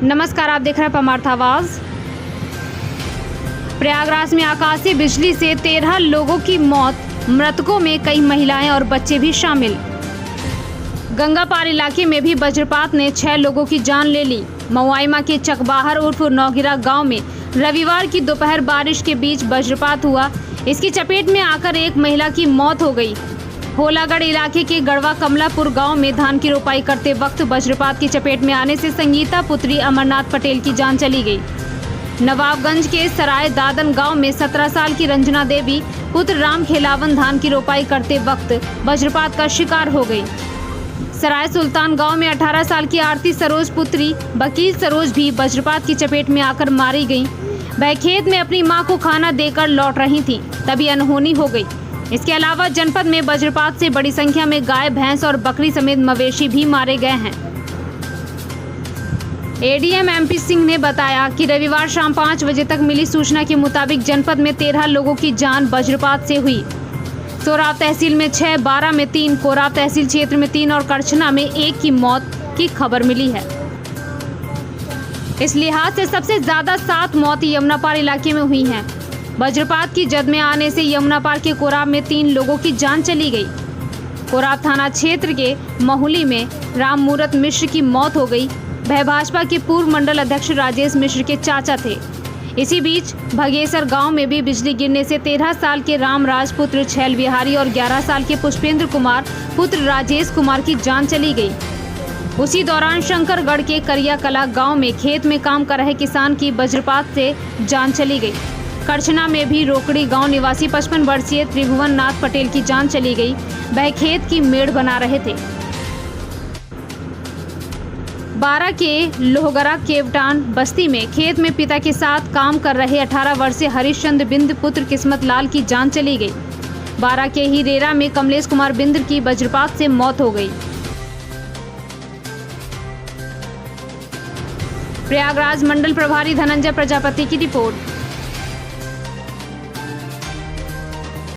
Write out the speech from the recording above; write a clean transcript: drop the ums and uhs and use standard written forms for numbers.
नमस्कार, आप देख रहे हैं परमार्थ आवाज। प्रयागराज में आकाशीय बिजली से 13 लोगों की मौत, मृतकों में कई महिलाएं और बच्चे भी शामिल। गंगापार इलाके में भी वज्रपात ने 6 लोगों की जान ले ली। महुआइमा के चकबाहर उर्फ नौगिरा गांव में रविवार की दोपहर बारिश के बीच वज्रपात हुआ। इसकी चपेट में आकर एक महिला की मौत हो गई। होलागढ़ इलाके के गढ़वा कमलापुर गांव में धान की रोपाई करते वक्त वज्रपात की चपेट में आने से संगीता पुत्री अमरनाथ पटेल की जान चली गई। नवाबगंज के सराय दादन गांव में 17 साल की रंजना देवी पुत्र राम खेलावन धान की रोपाई करते वक्त वज्रपात का शिकार हो गई। सराय सुल्तान गांव में 18 साल की आरती सरोज पुत्री वकील सरोज भी वज्रपात की चपेट में आकर मारी गई। वह खेत में अपनी मां को खाना देकर लौट रही थी, तभी अनहोनी हो गई। इसके अलावा जनपद में वज्रपात से बड़ी संख्या में गाय, भैंस और बकरी समेत मवेशी भी मारे गए हैं। एडीएम एमपी सिंह ने बताया कि रविवार शाम 5 बजे तक मिली सूचना के मुताबिक जनपद में 13 लोगों की जान वज्रपात से हुई। सोराव तहसील में 6, बारा में 3, कोराव तहसील क्षेत्र में 3 और करछना में 1 की मौत की खबर मिली है। इस लिहाज से सबसे ज्यादा 7 मौत यमुनापार इलाके में हुई हैं। वज्रपात की जद में आने से यमुनापार के कोराव में 3 लोगों की जान चली गई। कोराव थाना क्षेत्र के महुली में राम मूरत मिश्र की मौत हो गई। वह भाजपा के पूर्व मंडल अध्यक्ष राजेश मिश्र के चाचा थे। इसी बीच भगेसर गांव में भी बिजली गिरने से 13 साल के रामराज पुत्र छैल बिहारी और 11 साल के पुष्पेंद्र कुमार पुत्र राजेश कुमार की जान चली गई। उसी दौरान शंकरगढ़ के करिया कला गांव में खेत में काम कर रहे किसान की वज्रपात से जान चली गई। करछना में भी रोकड़ी गांव निवासी 55 वर्षीय त्रिभुवन नाथ पटेल की जान चली गई। वह खेत की मेड़ बना रहे थे। बारा के लोहगरा केवटान बस्ती में खेत में पिता के साथ काम कर रहे 18 वर्षीय हरिश्चंद्र बिंद पुत्र किस्मत लाल की जान चली गई। बारा के ही रेरा में कमलेश कुमार बिंद की वज्रपात से मौत हो गई। प्रयागराज मंडल प्रभारी धनंजय प्रजापति की रिपोर्ट।